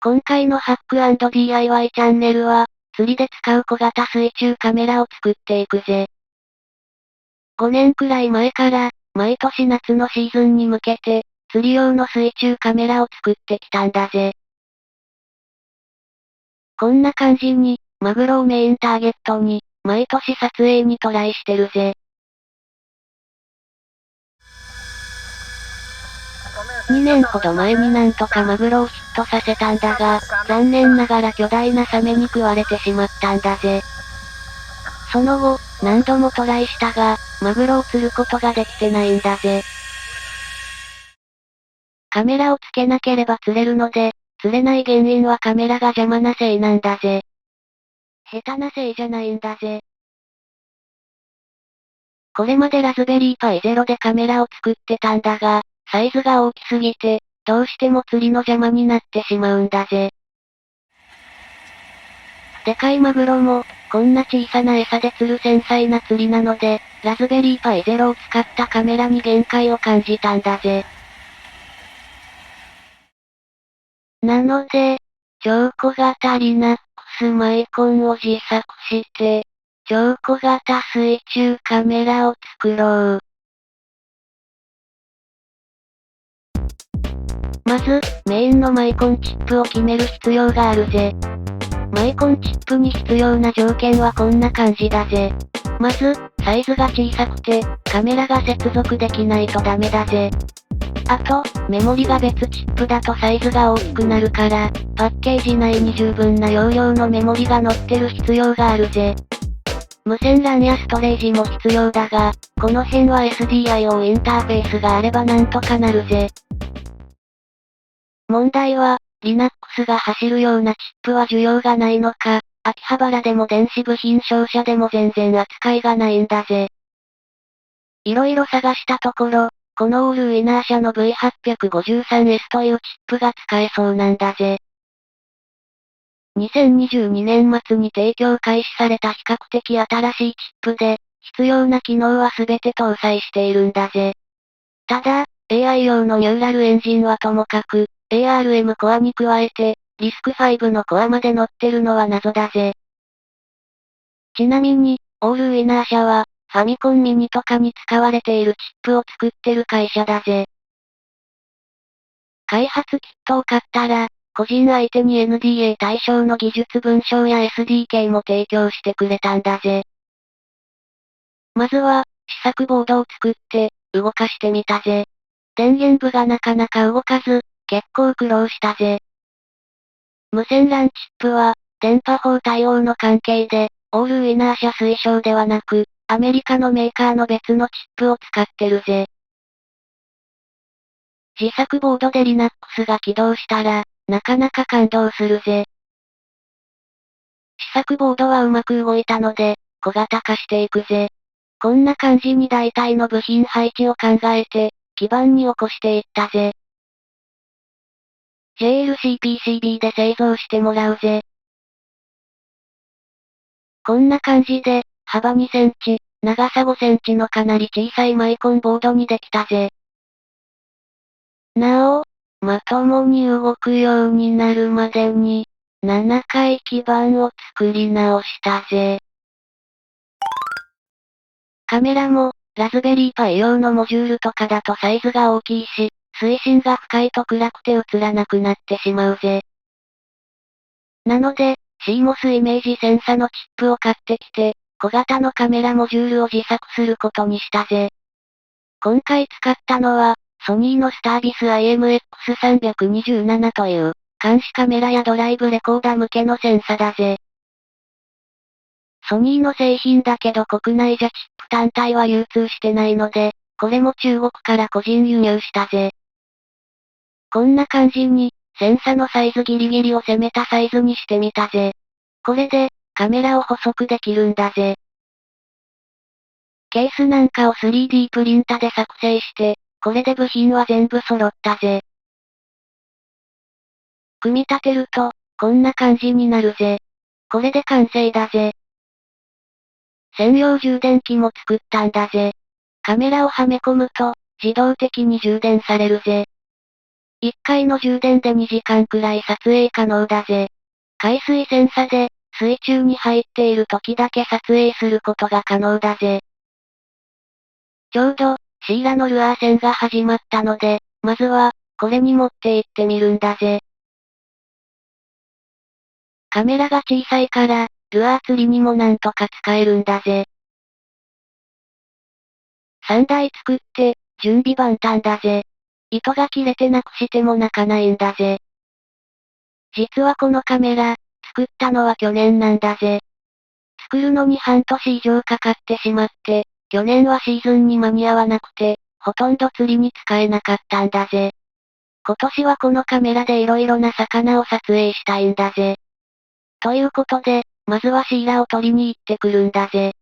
今回のハック&DIY チャンネルは、釣りで使う小型水中カメラを作っていくぜ。5年くらい前から、毎年夏のシーズンに向けて、釣り用の水中カメラを作ってきたんだぜ。こんな感じに、マグロをメインターゲットに、毎年撮影にトライしてるぜ。2年ほど前になんとかマグロをヒットさせたんだが、残念ながら巨大なサメに食われてしまったんだぜ。その後、何度もトライしたが、マグロを釣ることができてないんだぜ。カメラをつけなければ釣れるので、釣れない原因はカメラが邪魔なせいなんだぜ。下手なせいじゃないんだぜ。これまでラズベリーパイゼロでカメラを作ってたんだが、サイズが大きすぎて、どうしても釣りの邪魔になってしまうんだぜ。でかいマグロも、こんな小さな餌で釣る繊細な釣りなので、ラズベリーパイゼロを使ったカメラに限界を感じたんだぜ。なので、超小型リナックスマイコンを自作して、超小型水中カメラを作ろう。まず、メインのマイコンチップを決める必要があるぜ。マイコンチップに必要な条件はこんな感じだぜ。まず、サイズが小さくて、カメラが接続できないとダメだぜ。あと、メモリが別チップだとサイズが大きくなるから、パッケージ内に十分な容量のメモリが載ってる必要があるぜ。無線 LAN やストレージも必要だが、この辺は SDIO インターフェースがあればなんとかなるぜ。問題は、Linux が走るようなチップは需要がないのか、秋葉原でも電子部品商社でも全然扱いがないんだぜ。いろいろ探したところ、このオールウィナー社の V853S というチップが使えそうなんだぜ。2022年末に提供開始された比較的新しいチップで、必要な機能は全て搭載しているんだぜ。ただ、AI 用のニューラルエンジンはともかく、ARM コアに加えて、リスク5のコアまで載ってるのは謎だぜ。ちなみに、オールウィナー社は、ファミコンミニとかに使われているチップを作ってる会社だぜ。開発キットを買ったら、個人相手に NDA 対象の技術文章や SDK も提供してくれたんだぜ。まずは、試作ボードを作って、動かしてみたぜ。電源部がなかなか動かず、結構苦労したぜ。無線 LAN チップは、電波法対応の関係で、オールウィナー社推奨ではなく、アメリカのメーカーの別のチップを使ってるぜ。自作ボードで Linux が起動したら、なかなか感動するぜ。試作ボードはうまく動いたので、小型化していくぜ。こんな感じに大体の部品配置を考えて、基板に起こしていったぜ。JLCPCB で製造してもらうぜ。こんな感じで、幅2センチ、長さ5センチのかなり小さいマイコンボードにできたぜ。なお、まともに動くようになるまでに、7回基板を作り直したぜ。カメラも、ラズベリーパイ用のモジュールとかだとサイズが大きいし、水深が深いと暗くて映らなくなってしまうぜ。なので、CMOS イメージセンサのチップを買ってきて、小型のカメラモジュールを自作することにしたぜ。今回使ったのは、ソニーのスタービス IMX327 という、監視カメラやドライブレコーダー向けのセンサだぜ。ソニーの製品だけど国内じゃチップ単体は流通してないので、これも中国から個人輸入したぜ。こんな感じに、センサのサイズギリギリを攻めたサイズにしてみたぜ。これで、カメラを細くできるんだぜ。ケースなんかを 3D プリンタで作成して、これで部品は全部揃ったぜ。組み立てると、こんな感じになるぜ。これで完成だぜ。専用充電器も作ったんだぜ。カメラをはめ込むと、自動的に充電されるぜ。1回の充電で2時間くらい撮影可能だぜ。海水センサで、水中に入っている時だけ撮影することが可能だぜ。ちょうど、シイラのルアー船が始まったので、まずは、これに持って行ってみるんだぜ。カメラが小さいから、ルアー釣りにもなんとか使えるんだぜ。3台作って、準備万端だぜ。糸が切れてなくしても泣かないんだぜ。実はこのカメラ、作ったのは去年なんだぜ。作るのに半年以上かかってしまって、去年はシーズンに間に合わなくて、ほとんど釣りに使えなかったんだぜ。今年はこのカメラで色々な魚を撮影したいんだぜ。ということで、まずはシイラを取りに行ってくるんだぜ。